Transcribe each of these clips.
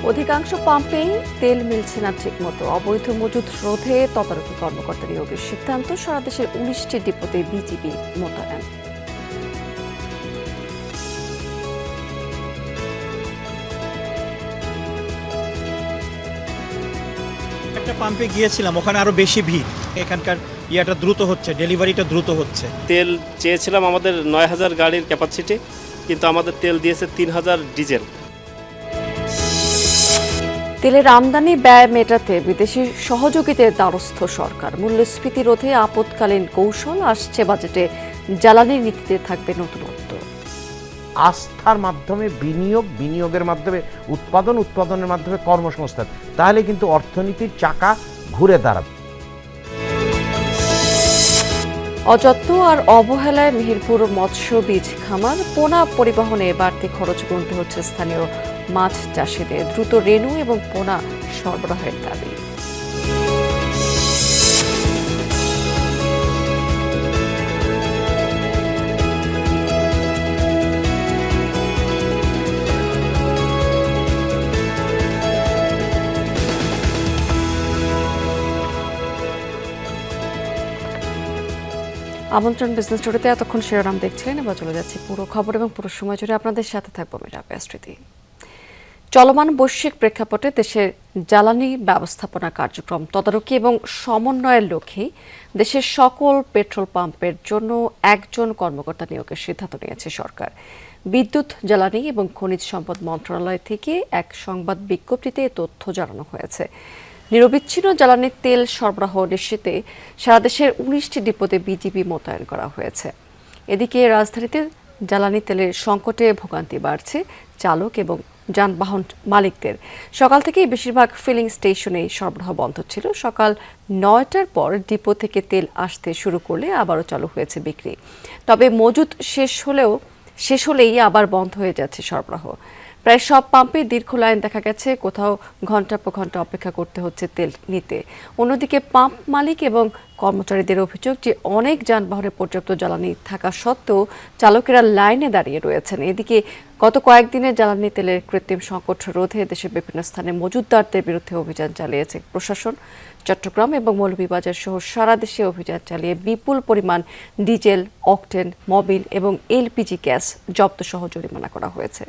অধিকাংশ পাম্পেই তেল মিলছে না ঠিকমতো। অবৈধ মজুত রোধে তদারকি কর্মকর্তা নিয়োগের সিদ্ধান্ত। সারা দেশের 19টি ডিপোতে বিজিবি মোতায়েন। একটা পাম্পে গিয়েছিলাম, ওখানে আরো বেশি ভিড়। এখানকার ইয়াটা দ্রুত হচ্ছে, ডেলিভারিটা দ্রুত হচ্ছে। তেল চেয়েছিলাম আমাদের 9,000 গাড়ির ক্যাপাসিটি, কিন্তু আমাদের তেল দিয়েছে 3,000 ডিজেল। তেলের আমদানি ব্যয় মেটাতে বিদেশি সহযোগীদের দ্বারস্থ সরকার। মূল্যস্ফীতি রোধে আপৎকালীন কৌশল আসছে বাজেটে। জ্বালানি নীতিতে থাকবে নতুনত্ব। আস্থার মাধ্যমে বিনিয়োগের মাধ্যমে উৎপাদনের মাধ্যমে কর্মসংস্থান, তাহলে কিন্তু অর্থনীতির চাকা ঘুরে দাঁড়াবে। অযত্ন আর অবহেলায় মেহেরপুর মৎস্য বীজ খামার পোনা পরিবহনে বাড়তি খরচ গুনতে হচ্ছে স্থানীয় মাছ চাষিদের। দ্রুত রেণু এবং পোনা সরবরাহের দাবি। আমন্ত্রণ বিজনেস স্টোরিতে এতক্ষণ শিরোনাম দেখছিলেন। এবার চলে যাচ্ছি পুরো খবর এবং পুরো সময় জুড়ে আপনাদের সাথে থাকবো আমি রাবেয়া স্মৃতি। চলমান বৈশ্বিক প্রেক্ষাপটে দেশের জ্বালানি ব্যবস্থাপনা কার্যক্রম তদারকি এবং সমন্বয়ের লক্ষ্যে দেশের সকল পেট্রোল পাম্পের জন্য একজন কর্মকর্তা নিয়োগের সিদ্ধান্ত নিয়েছে সরকার। বিদ্যুৎ, জ্বালানি এবং খনিজ সম্পদ মন্ত্রণালয় থেকে এক সংবাদ বিজ্ঞপ্তিতে এ তথ্য জানানো হয়েছে। নিরবিচ্ছিন্ন জ্বালানির তেল সরবরাহ নিশ্চিতে সারা দেশের 19টি ডিপোতে বিজিবি মোতায়েন করা হয়েছে। এদিকে রাজধানীতে জ্বালানি তেলের সংকটে ভোগান্তি বাড়ছে চালক এবং যানবাহন মালিকদের। সকাল থেকেই বেশিরভাগ ফিলিং স্টেশনেই সরবরাহ বন্ধ ছিল। সকাল 9টার পর ডিপো থেকে তেল আসতে শুরু করলে আবারও চালু হয়েছে বিক্রি। তবে মজুত শেষ হলেই আবার বন্ধ হয়ে যাচ্ছে সরবরাহ। প্রায় সব পাম্পে দীর্ঘ লাইন দেখা গেছে, কোথাও ঘন্টার পর ঘন্টা অপেক্ষা করতে হচ্ছে তেল নিতে। অন্যদিকে পাম্প মালিক এবং কর্মচারীদের অভিযোগ যে অনেক যানবাহনে পর্যাপ্ত জ্বালানি থাকা সত্ত্বেও চালকেরা লাইনে দাঁড়িয়ে রয়েছেন। এদিকে গত কয়েকদিনে জ্বালানি তেলের কৃত্রিম সংকট রোধে দেশের বিভিন্ন স্থানে মজুতদারদের বিরুদ্ধে অভিযান চালিয়েছে প্রশাসন। চট্টগ্রাম এবং মৌলভীবাজার সহ সারা দেশে অভিযান চালিয়ে বিপুল পরিমাণ ডিজেল, অকটেন, মবিল এবং এলপিজি গ্যাস জব্দ সহ জরিমানা করা হয়েছে।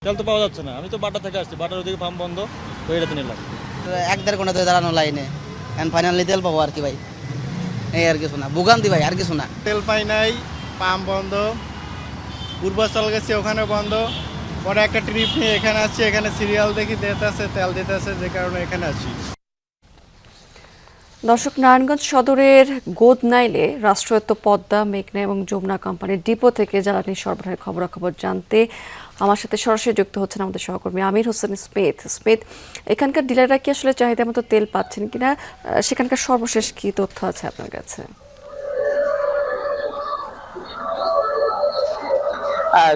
তেল তো পাওয়া যাচ্ছে না। আমি তো বাটা থেকে আসছি, বাটার ওদিকে পাম্প বন্ধ, তো এটাতে নিলাম। 1-1.5 ঘন্টা ধরে দাঁড়ানো লাইনে, ফাইনালি তেল পাবো আর কি ভাই, এই আর কিছু না, ভোগান্তি ভাই, আর কিছু না। তেল পাই নাই, পাম্প বন্ধ, পূর্বাচল গেছি ওখানে বন্ধ, পরে একটা ট্রিপ নিয়ে এখানে আসছি, এখানে সিরিয়াল দেখি দিতেছে, তেল দিতেছে, যে কারণে এখানে আসি। দর্শক, নারায়ণগঞ্জ সদরের গোদনাইলে রাষ্ট্রায়ত্ত পদ্মা, মেঘনা এবং যমুনা কোম্পানির ডিপো থেকে জ্বালানি সরবরাহের খবরাখবর জানতে আমার সাথে সরাসরি যুক্ত হচ্ছেন আমাদের সহকর্মী আমির হোসেন স্মিথ। এখানকার ডিলাররা কি আসলে চাহিদা মতো তেল পাচ্ছেন কিনা, সেখানকার সর্বশেষ কি তথ্য আছে আপনার কাছে?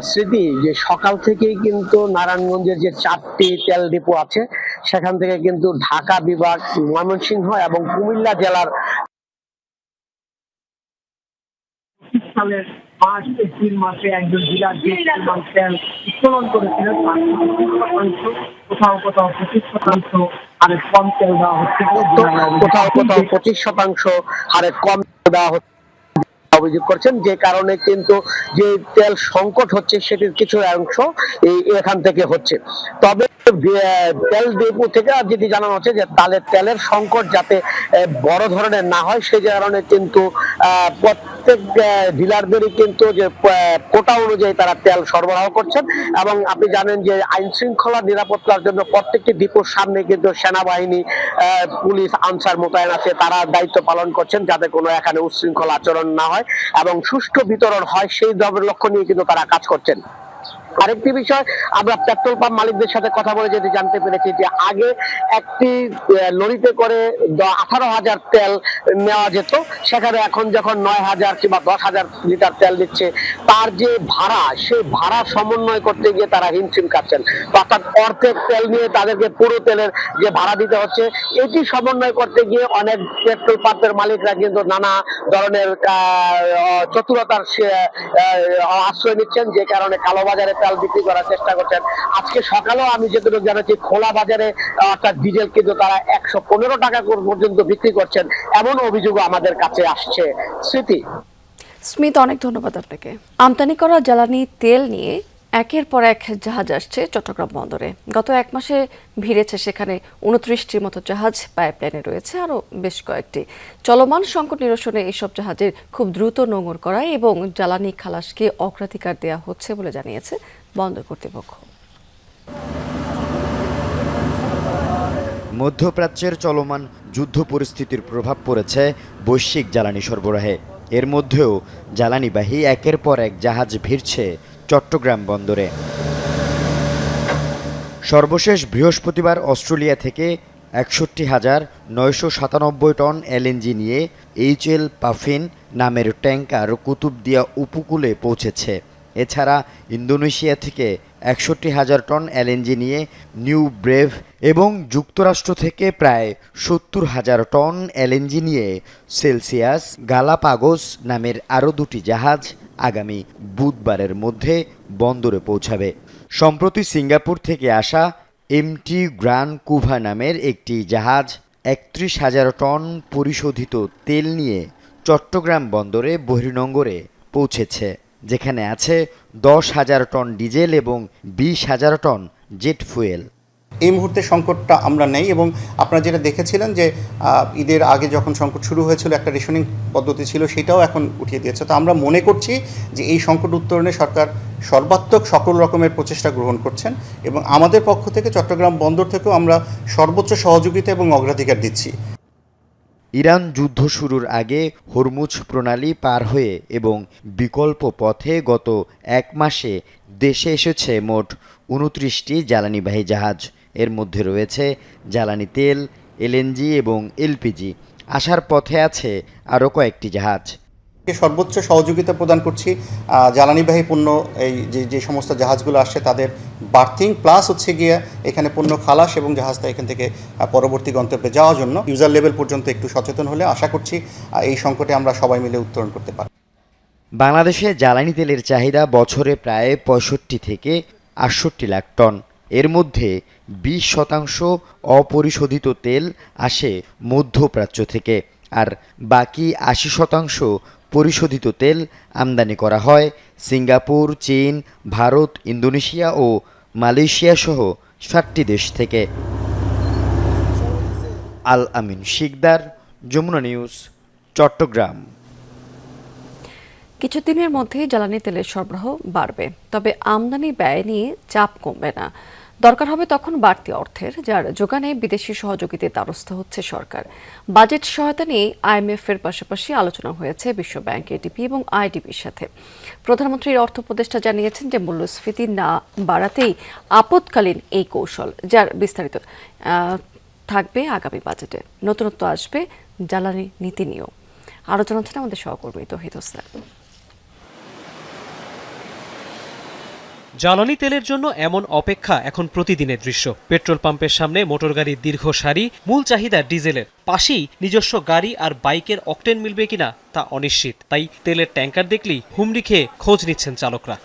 স্মৃতি, যে সকাল থেকেই কিন্তু নারায়ণগঞ্জের যে 4টি তেল ডিপো আছে সেখান থেকে কিন্তু ঢাকা বিভাগ, ময়মনসিংহ এবং কুমিল্লা জেলার সালের মার্চ এপ্রিল মাসে একজন ডিলার যে পরিমাণ তেল উত্তোলন করেছিলেন কোথাও 25% হারে কম তেল দেওয়া হচ্ছে, কোথাও 25% হারে কম দেওয়া হচ্ছে অভিযোগ করছেন। যে কারণে কিন্তু যে তেল সংকট হচ্ছে সেটির কিছু অংশ এখান থেকে হচ্ছে। তবে তেল ডিপো থেকে যেটি জানানো হচ্ছে যে তেলের সংকট যাতে বড় ধরনের না হয় সেই কারণে কিন্তু প্রত্যেক ডিলারদেরই কিন্তু যে কোটা অনুযায়ী তারা তেল সরবরাহ করছেন। এবং আপনি জানেন যে আইন শৃঙ্খলা নিরাপত্তার জন্য প্রত্যেকটি ডিপোর সামনে কিন্তু সেনাবাহিনী, পুলিশ, আনসার মোতায়েন আছে। তারা দায়িত্ব পালন করছেন যাতে কোনো এখানে উচ্ছৃঙ্খল আচরণ না হয় এবং সুষ্ঠু বিতরণ হয়, সেই লক্ষ্য নিয়ে কিন্তু তারা কাজ করছেন। আরেকটি বিষয়, আমরা পেট্রোল পাম্প মালিকদের সাথে কথা বলে যেটি জানতে পেরেছি যে আগে একটি লরিতে করে 18,000 তেল নেওয়া যেত, সেখানে এখন যখন 9,000 কিংবা 10,000 লিটার তেল দিচ্ছে, তার যে ভাড়া, সেই ভাড়া সমন্বয় করতে গিয়ে তারা হিমশিম খাচ্ছেন। অর্থাৎ অর্ধেক তেল নিয়ে তাদেরকে পুরো তেলের যে ভাড়া দিতে হচ্ছে, এটি সমন্বয় করতে গিয়ে অনেক পেট্রোল পাম্পের মালিকরা কিন্তু নানা ধরনের চতুরতার আশ্রয় নিচ্ছেন, যে কারণে কালোবাজারে তেল বিক্রি করার চেষ্টা করছেন। আজকে সকালেও আমি যেটুকু জানাচ্ছি খোলা বাজারে অর্থাৎ ডিজেল কিন্তু তারা 115 টাকা পর্যন্ত বিক্রি করছেন, এমন অভিযোগ আমাদের কাছে আসছে। স্মৃতি। স্মিত, অনেক ধন্যবাদ আপনাকে। আমদানি করা জ্বালানি তেল নিয়ে একের পর এক জাহাজ আসছে চট্টগ্রাম বন্দরে। গত এক মাসে ভিড়েছে সেখানে 29টির মতো জাহাজ, পাইপলাইনে রয়েছে আরও বেশ কয়েকটি। চলমান সংকট নিরসনে এসব জাহাজের খুব দ্রুত নোঙর করা এবং জ্বালানি খালাসকে অগ্রাধিকার দেওয়া হচ্ছে বলে জানিয়েছে বন্দর কর্তৃপক্ষ। মধ্যপ্রাচ্যের চলমান যুদ্ধ পরিস্থিতির প্রভাব পড়েছে বৈশ্বিক জ্বালানি সরবরাহে। এর মধ্যেও জ্বালানিবাহী একের পর এক জাহাজ ভিড়ছে চট্টগ্রাম বন্দরে। সর্বশেষ বৃহস্পতিবার অস্ট্রেলিয়া থেকে 61,997 টন এলএনজি নিয়ে এইচএল পাফিন নামের ট্যাঙ্কার কুতুবদিয়া উপকূলে পৌঁছেছে। এছাড়া ইন্দোনেশিয়া থেকে 61,000 টন এলএনজি নিয়ে নিউ ব্রেভ এবং যুক্তরাষ্ট্র থেকে প্রায় 70,000 টন এলএনজি নিয়ে সেলসিয়াস গালাপাগোস নামের আরও দুটি জাহাজ আগামী বুধবারের মধ্যে বন্দরে পৌঁছাবে। সম্প্রতি সিঙ্গাপুর থেকে আসা এমটি গ্রান কুভা নামের একটি জাহাজ 31,000 টন পরিশোধিত তেল নিয়ে চট্টগ্রাম বন্দরে বহির্নোঙরে পৌঁছেছে, যেখানে আছে 10,000 টন ডিজেল এবং 20,000 টন জেট ফুয়েল। এই মুহূর্তে সংকটটা আমরা নেই, এবং আপনারা যেটা দেখেছিলেন যে ঈদের আগে যখন সংকট শুরু হয়েছিল একটা রেশনিং পদ্ধতি ছিল, সেটাও এখন উঠিয়ে দিয়েছে। তো আমরা মনে করছি যে এই সংকট উত্তরণে সরকার সর্বাত্মক সকল রকমের প্রচেষ্টা গ্রহণ করছেন, এবং আমাদের পক্ষ থেকে চট্টগ্রাম বন্দর থেকেও আমরা সর্বোচ্চ সহযোগিতা এবং অগ্রাধিকার দিচ্ছি। ইরান যুদ্ধ শুরুর আগে হরমুজ প্রণালী পার হয়ে এবং বিকল্প পথে গত এক মাসে দেশে এসেছে মোট 29টি জ্বালানিবাহী জাহাজ। এর মধ্যে রয়েছে জ্বালানি তেল, এলএনজি এবং এলপিজি। আসার পথে আছে আরও কয়েকটি জাহাজ। সর্বোচ্চ সহযোগিতা প্রদান করছি জ্বালানিবাহী পণ্য, এই যে সমস্ত জাহাজগুলো আসছে তাদের বার্থিং প্লাস হচ্ছে গিয়ে এখানে পণ্য খালাস এবং জাহাজটা এখান থেকে পরবর্তী গন্তব্যে যাওয়ার জন্য ইউজার লেভেল পর্যন্ত একটু সচেতন হলে আশা করছি এই সংকটে আমরা সবাই মিলে উত্তরণ করতে পারব। বাংলাদেশে জ্বালানি তেলের চাহিদা বছরে প্রায় 65 থেকে 68 লাখ টন। এর মধ্যে 20% অপরিশোধিত তেল আসে মধ্যপ্রাচ্য থেকে, আর বাকি 80% পরিশোধিত তেল আমদানি করা হয় সিঙ্গাপুর, চীন, ভারত, ইন্দোনেশিয়া ও মালয়েশিয়া সহ 7টি দেশ থেকে। আল আমিন শিকদার, যমুনা নিউজ, চট্টগ্রাম। কিছুদিনের মধ্যেই জ্বালানি তেলের সরবরাহ বাড়বে, তবে আমদানি ব্যয় নিয়ে চাপ কমবে না। দরকার হবে তখন বাড়তি অর্থের, যার যোগানে বিদেশি সহযোগিতার দ্বারস্থ হচ্ছে সরকার। বাজেট সহায়তা নিয়ে আইএমএফ এর পাশাপাশি আলোচনা হয়েছে বিশ্ব ব্যাংক, এডিবি এবং আইডিবির সাথে। প্রধানমন্ত্রীর অর্থ উপদেষ্টা জানিয়েছেন যে মূল্যস্ফীতি না বাড়াতেই আপৎকালীন এই কৌশল, যার বিস্তারিত থাকবে আগামী বাজেটে। নতুনত্ব আসবে জ্বালানি নীতি নিয়েও। আরও জানাচ্ছেন আমাদের সহকর্মী তৌহিদ হোসেন। জ্বালানি তেলের জন্য এমন অপেক্ষা এখন প্রতিদিনের দৃশ্য। পেট্রোল পাম্পের সামনে মোটরগাড়ির দীর্ঘ সারি, মূল চাহিদা ডিজেলের। পাশেই নিজস্ব গাড়ি আর বাইকের অকটেন মিলবে কিনা তা অনিশ্চিত। তাই তেলের ট্যাঙ্কার দেখলেই হুমড়ি খেয়ে খোঁজ নিচ্ছেন চালকরা।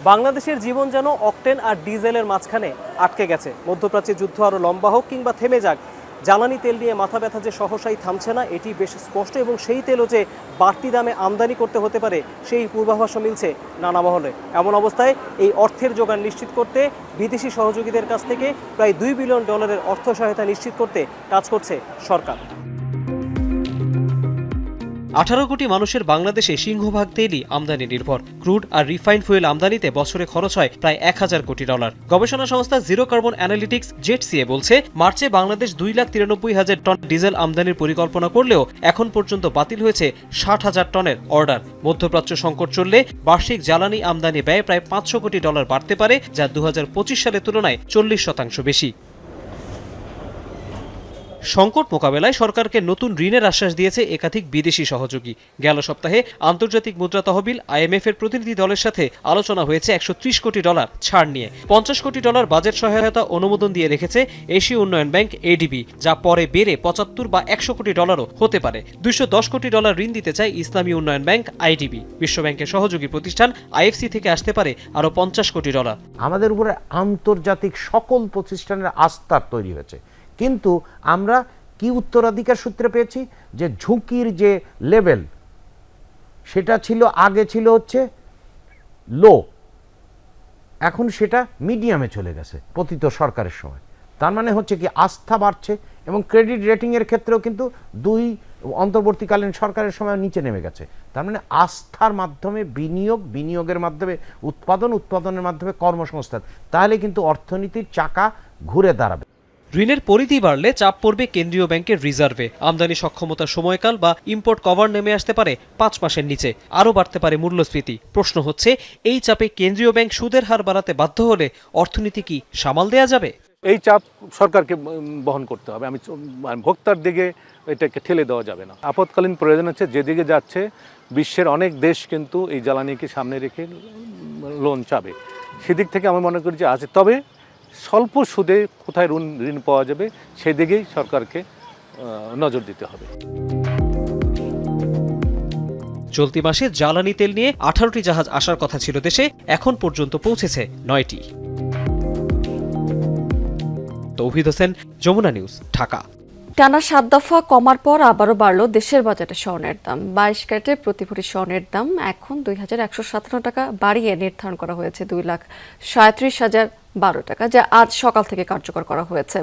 বাংলাদেশের জীবন যেন অকটেন আর ডিজেলের মাঝখানে আটকে গেছে। মধ্যপ্রাচ্যে যুদ্ধ আরও লম্বা হোক কিংবা থেমে যাক, জ্বালানি তেল নিয়ে মাথা ব্যথা যে সহসাই থামছে না, এটি বেশ স্পষ্ট। এবং সেই তেলও যে বাড়তি দামে আমদানি করতে হতে পারে, সেই পূর্বাভাসও মিলছে নানা মহলে। এমন অবস্থায় এই অর্থের যোগান নিশ্চিত করতে বিদেশি সহযোগীদের কাছ থেকে প্রায় $2 বিলিয়ন অর্থ সহায়তা নিশ্চিত করতে কাজ করছে সরকার। 18 কোটি মানুষের বাংলাদেশে সিংহভাগ তেলই আমদানি নির্ভর। ক্রুড আর রিফাইন্ড ফুয়েল আমদানিতে বছরে খরচ হয় প্রায় $1,000 কোটি। গবেষণা সংস্থা জিরো কার্বন অ্যানালিটিক্স জেটসিএ বলছে, মার্চে বাংলাদেশ 2,93,000 টন ডিজেল আমদানির পরিকল্পনা করলেও এখন পর্যন্ত বাতিল হয়েছে 60,000 টনের অর্ডার। মধ্যপ্রাচ্য সংকট চললে বার্ষিক জ্বালানি আমদানি ব্যয় প্রায় $500 কোটি বাড়তে পারে, যা 2025 সালের তুলনায় 40% বেশি। সংকট মোকাবেলায় সরকারকে নতুন ঋণের আশ্বাস দিয়েছে একাধিক বিদেশি সহযোগী। গেল সপ্তাহে আন্তর্জাতিক মুদ্রা তহবিল IMF এর প্রতিনিধি দলের সাথে আলোচনা হয়েছে $130 কোটি ছাড় নিয়ে। $50 কোটি বাজেট সহায়তা অনুমোদন দিয়ে রেখেছে এশীয় উন্নয়ন ব্যাংক ADB, যা পরে বেড়ে 75 বা 100 কোটি ডলারও হতে পারে। $210 কোটি ঋণ দিতে চায় ইসলামী উন্নয়ন ব্যাংক IDB। বিশ্বব্যাংকের সহযোগী প্রতিষ্ঠান IFC থেকে আসতে পারে আরও $50 কোটি। আমাদের উপরে আন্তর্জাতিক সকল প্রতিষ্ঠানের আস্থা তৈরি হয়েছে, কিন্তু আমরা কি উত্তরাধিকার সূত্রে পেয়েছি যে ঝুঁকির যে লেভেল সেটা ছিল আগে ছিল হচ্ছে লো, এখন সেটা মিডিয়ামে চলে গেছে পতিত সরকারের সময়। তার মানে হচ্ছে কি আস্থা বাড়ছে এবং ক্রেডিট রেটিং এর ক্ষেত্রেও কিন্তু দুই অন্তর্বর্তীকালীন সরকারের সময় নিচে নেমে গেছে। তার মানে আস্থার মাধ্যমে বিনিয়োগের মাধ্যমে উৎপাদনের মাধ্যমে কর্মসংস্থান, তাহলে কিন্তু অর্থনীতির চাকা ঘুরে দাঁড়াবে। ঋণের পরিধি বাড়লে চাপ পড়বে কেন্দ্রীয় ব্যাংকের রিজার্ভে। আমদানি সক্ষমতার সময়কাল বা ইম্পোর্ট কভার নেমে আসতে পারে 5 মাসের নিচে। আরও বাড়তে পারে মূল্যস্ফীতি। প্রশ্ন হচ্ছে, এই চাপে কেন্দ্রীয় ব্যাংক সুদের হার বাড়াতে বাধ্য হলে অর্থনীতি কি সামাল দেয়া যাবে? এই চাপ সরকারকে বহন করতে হবে। ভোক্তার দিকে এটাকে ঠেলে দেওয়া যাবে না। আপৎকালীন প্রয়োজন হচ্ছে, যেদিকে যাচ্ছে বিশ্বের অনেক দেশ কিন্তু এই জ্বালানিকে সামনে রেখে লোন চাবে। সেদিক থেকে আমি মনে করি যে আছে, তবে স্বল্প সুদে কোথায় ঋণ পাওয়া যাবে সেদিকেই সরকারকে নজর দিতে হবে। চলতি মাসে জ্বালানি তেল নিয়ে 18টি জাহাজ আসার কথা ছিল দেশে, এখন পর্যন্ত পৌঁছেছে 9টি। তৌহিদ হোসেন, যমুনা নিউজ, ঢাকা। টানা 7 দফা কমার পর আবারও বাড়ল দেশের বাজারে স্বর্ণের দাম। 22 ক্যারেটের প্রতি ভরি স্বর্ণের দাম এখন 2157 টাকা বাড়িয়ে নির্ধারণ করা হয়েছে 2,37,012 টাকা, যা আজ সকাল থেকে কার্যকর করা হয়েছে।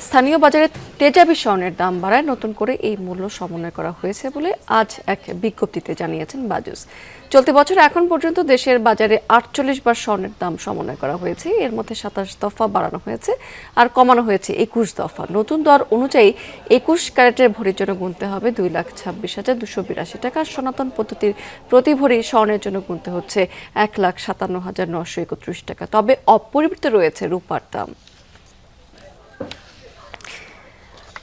স্থানীয় বাজারে তেজাবি স্বর্ণের দাম বাড়ায় নতুন করে এই মূল্য সমন্বয় করা হয়েছে বলে আজ এক বিজ্ঞপ্তিতে জানিয়েছেন বাজুস। চলতি বছর এখন পর্যন্ত দেশের বাজারে 48 বার স্বর্ণের দাম সমন্বয় করা হয়েছে। এর মধ্যে 27 দফা বাড়ানো হয়েছে আর কমানো হয়েছে 21 দফা। নতুন দর অনুযায়ী 21 ক্যারেটের ভরির জন্য গুনতে হবে 2,26,282 টাকা। সনাতন পদ্ধতির প্রতি ভরি স্বর্ণের জন্য গুনতে হচ্ছে 1,57,931 টাকা। তবে অপরিবর্তিত রয়েছে রূপার দাম।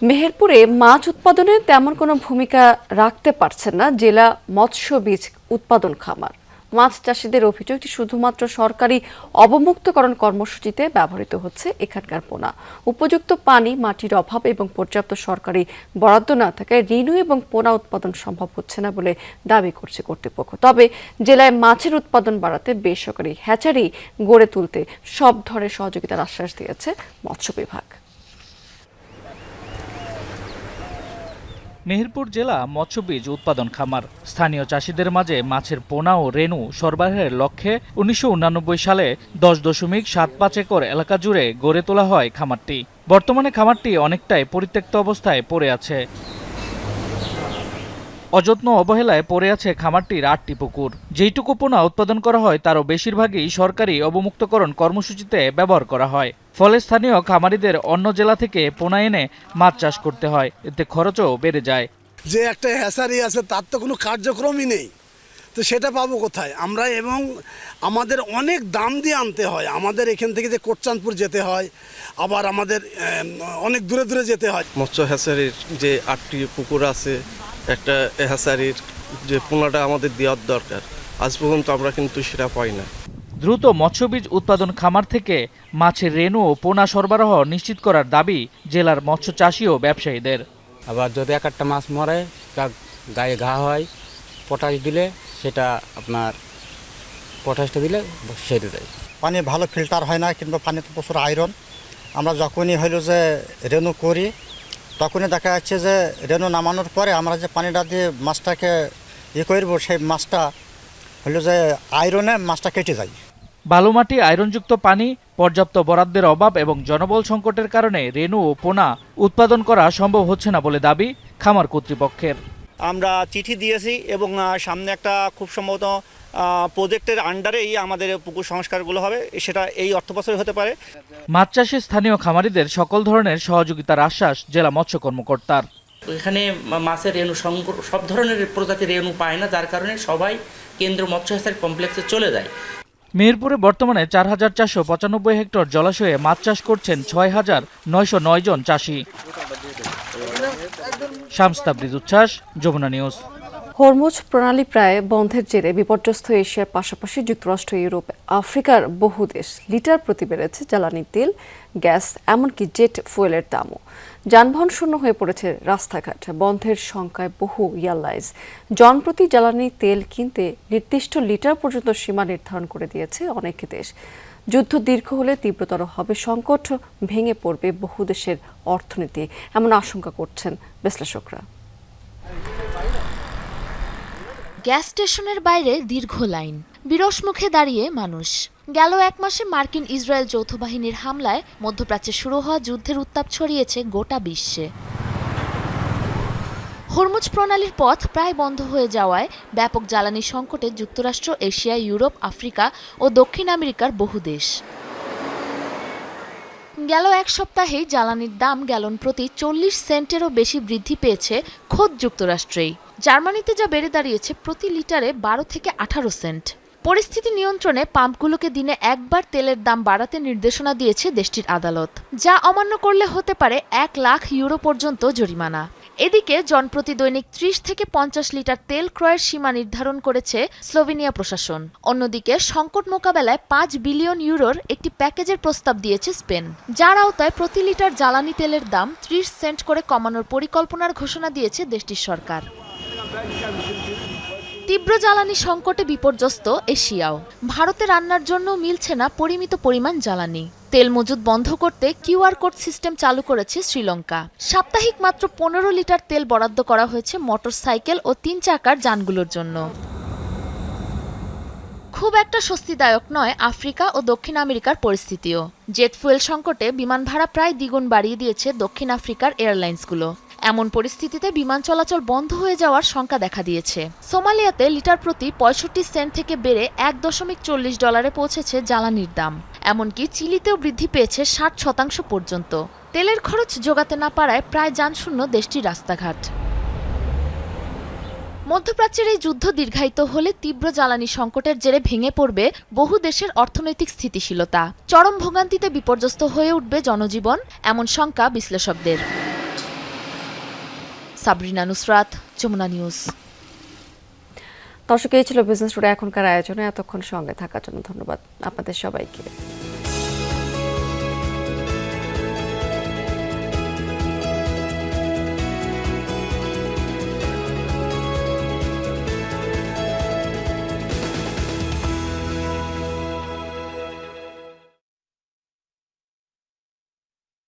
মেহেরপুরে মাছ উৎপাদনে তেমন কোনো ভূমিকা রাখতে পারছেন না জেলা মৎস্য বীজ উৎপাদন খামার। মাছ চাষিদের অভিযোগ শুধুমাত্র সরকারি অবমুক্তকরণ কর্মসূচিতে ব্যবহৃত হচ্ছে এখানকার পোনা। উপযুক্ত পানি, মাটির অভাব এবং পর্যাপ্ত সরকারি বরাদ্দ না থাকায় রিনু এবং পোনা উৎপাদন সম্ভব হচ্ছে না বলে দাবি করছে কর্তৃপক্ষ। তবে জেলায় মাছের উৎপাদন বাড়াতে বেসরকারি হ্যাচারি গড়ে তুলতে সব ধরনের সহযোগিতার আশ্বাস দিয়েছে মৎস্য বিভাগ। মেহেরপুর জেলা মৎস্য বীজ উৎপাদন খামার স্থানীয় চাষিদের মাঝে মাছের পোনা ও রেণু সরবরাহের লক্ষ্যে 1989 সালে 10.75 একর এলাকা জুড়ে গড়ে তোলা হয় খামারটি। বর্তমানে খামারটি অনেকটাই পরিত্যক্ত অবস্থায় পড়ে আছে। অযত্ন অবহেলায় পড়ে আছে খামারটির 8টি পুকুর। যেইটুকু পোনা উৎপাদন করা হয় তারও বেশিরভাগই সরকারি অবমুক্তকরণ কর্মসূচিতে ব্যবহার করা হয়। ফলে স্থানীয় খামারিদের অন্য জেলা থেকে পোনা এনে মাছ চাষ করতে হয়, এতে খরচও বেড়ে যায়। যে একটা হ্যাচারি আছে তার তো কোনো কার্যক্রমই নেই, তো সেটা পাবো কোথায় আমরা? এবং আমাদের অনেক দাম দিয়ে আনতে হয়। আমাদের এখান থেকে যে কোটচাঁদপুর যেতে হয়, আবার আমাদের অনেক দূরে দূরে যেতে হয়। মৎস্য হ্যাচারির যে 8টি পুকুর আছে, একটা হ্যাচারির যে পোনাটা আমাদের দেওয়ার দরকার, আজ পর্যন্ত আমরা কিন্তু সেটা পাই না। দ্রুত মৎস্যবীজ উৎপাদন খামার থেকে মাছের রেণু ও পোনা সরবরাহ নিশ্চিত করার দাবি জেলার মৎস্য চাষি ও ব্যবসায়ীদের। আবার যদি একটা মাছ মরে, গায়ে ঘা হয়, পটাশ দিলে সেটা আপনার পটাশটা দিলে সেরে দেয়। পানি ভালো ফিল্টার হয় না, কিংবা পানিতে প্রচুর আয়রন। আমরা যখনই হইল যে রেণু করি, তখনই দেখা যাচ্ছে যে রেণু নামানোর পরে আমরা যে পানিটা দিয়ে মাছটাকে করব, সেই মাছটা হলো যে আয়রনে মাছটা কেটে যায়। বালুমাটি, আয়রনযুক্ত পানি, পর্যাপ্ত বরাদ্দের অভাব এবং জনবল সংকটের কারণে রেণু ও পোনা উৎপাদন করা সম্ভব হচ্ছে না বলে দাবি খামার কর্তৃপক্ষের। আমরা চিঠি দিয়েছি এবং সামনে একটা খুব সম্ভবত প্রজেক্টের আন্ডারেই আমাদের পুকুর সংস্কারগুলো হবে, সেটা এই অর্থবছরে হতে পারে। মাছ চাষে স্থানীয় খামারিদের সকল ধরনের সহযোগিতার আশ্বাস জেলা মৎস্য কর্মকর্তার। এখানে মাছের রেণু সব ধরনের প্রজাতির রেণু পায় না, যার কারণে সবাই কেন্দ্র মৎস্য হ্যাচারি কমপ্লেক্সে চলে যায়। মেহেরপুরে বর্তমানে ৪,৪৯৫ হেক্টর জলাশয়ে মাছ চাষ করছেন ৬,৯০৯ জন চাষি। শামস তাবরিজ উচ্ছ্বাস, যমুনা নিউজ। হরমুজ প্রণালী প্রায় বন্ধের জেরে বিপর্যস্ত এশিয়ার পাশাপাশি যুক্তরাষ্ট্র, ইউরোপ, আফ্রিকার বহু দেশ লিটার প্রতি বেড়েছে জ্বালানি তেল, গ্যাস, এমনকি জেট ফুয়েলের দামও। যানবাহন শূন্য হয়ে পড়েছে রাস্তাঘাট, বন্ধের শঙ্কায় বহু এয়ারলাইন্স। জনপ্রতি জ্বালানি তেল কিনতে নির্দিষ্ট লিটার পর্যন্ত সীমা নির্ধারণ করে দিয়েছে অনেক দেশ। যুদ্ধ দীর্ঘ হলে তীব্রতর হবে সংকট, ভেঙে পড়বে বহু দেশের অর্থনীতি, এমন আশঙ্কা করছেন বিশ্লেষকরা। গ্যাস স্টেশনের বাইরে দীর্ঘ লাইন, বিরস মুখে দাঁড়িয়ে মানুষ। গেল এক মাসে মার্কিন ইসরায়েল যৌথ বাহিনীর হামলায় মধ্যপ্রাচ্যে শুরু হওয়া যুদ্ধের উত্তাপ ছড়িয়েছে গোটা বিশ্বে। হরমুজ প্রণালীর পথ প্রায় বন্ধ হয়ে যাওয়ায় ব্যাপক জ্বালানি সংকটে যুক্তরাষ্ট্র, এশিয়া, ইউরোপ, আফ্রিকা ও দক্ষিণ আমেরিকার বহু দেশ। গেল এক সপ্তাহেই জ্বালানির দাম গ্যালন প্রতি 40 সেন্টেরও বেশি বৃদ্ধি পেয়েছে খোদ যুক্তরাষ্ট্রেই। জার্মানিতে যা বেড়ে দাঁড়িয়েছে প্রতি লিটারে 12 থেকে 18 সেন্ট। পরিস্থিতি নিয়ন্ত্রণে পাম্পগুলোকে দিনে একবার তেলের দাম বাড়াতে নির্দেশনা দিয়েছে দেশটির আদালত, যা অমান্য করলে হতে পারে 1 লাখ ইউরো পর্যন্ত জরিমানা। এদিকে জনপ্রতি দৈনিক 30 থেকে 50 লিটার তেল ক্রয়ের সীমা নির্ধারণ করেছে স্লোভেনিয়া প্রশাসন। অন্যদিকে সংকট মোকাবেলায় 5 বিলিয়ন ইউরোর একটি প্যাকেজের প্রস্তাব দিয়েছে স্পেন, যার আওতায় প্রতি লিটার জ্বালানি তেলের দাম 30 সেন্ট করে কমানোর পরিকল্পনার ঘোষণা দিয়েছে দেশটির সরকার। তীব্র জ্বালানি সংকটে বিপর্যস্ত এশিয়াও। ভারতে রান্নার জন্য মিলছে না পরিমিত পরিমাণ জ্বালানি। তেল মজুত বন্ধ করতে কিউআর কোড সিস্টেম চালু করেছে শ্রীলঙ্কা। সাপ্তাহিক মাত্র 15 লিটার তেল বরাদ্দ করা হয়েছে মোটরসাইকেল ও 3 চাকার যানগুলোর জন্য। খুব একটা স্বস্তিদায়ক নয় আফ্রিকা ও দক্ষিণ আমেরিকার পরিস্থিতিও। জেট ফুয়েল সংকটে বিমান ভাড়া প্রায় দ্বিগুণ বাড়িয়ে দিয়েছে দক্ষিণ আফ্রিকার এয়ারলাইন্সগুলো। এমন পরিস্থিতিতে বিমান চলাচল বন্ধ হয়ে যাওয়ার শঙ্কা দেখা দিয়েছে। সোমালিয়াতে লিটার প্রতি 65 সেন্ট থেকে বেড়ে $1.40 পৌঁছেছে জ্বালানির দাম। এমনকি চিলিতেও বৃদ্ধি পেয়েছে 60% পর্যন্ত। তেলের খরচ জোগাতে না পারায় প্রায় যানশূন্য দেশটির রাস্তাঘাট। মধ্যপ্রাচ্যের এই যুদ্ধ দীর্ঘায়িত হলে তীব্র জ্বালানি সংকটের জেরে ভেঙে পড়বে বহু দেশের অর্থনৈতিক স্থিতিশীলতা। চরম ভোগান্তিতে বিপর্যস্ত হয়ে উঠবে জনজীবন, এমন শঙ্কা বিশ্লেষকদের। সাবরিনা নুসরাত, যমুনা নিউজ। দর্শক, এই ছিল বিজনেস টুডে এখনকার আয়োজনে। এতক্ষণ সঙ্গে থাকার জন্য ধন্যবাদ আপনাদের সবাইকে।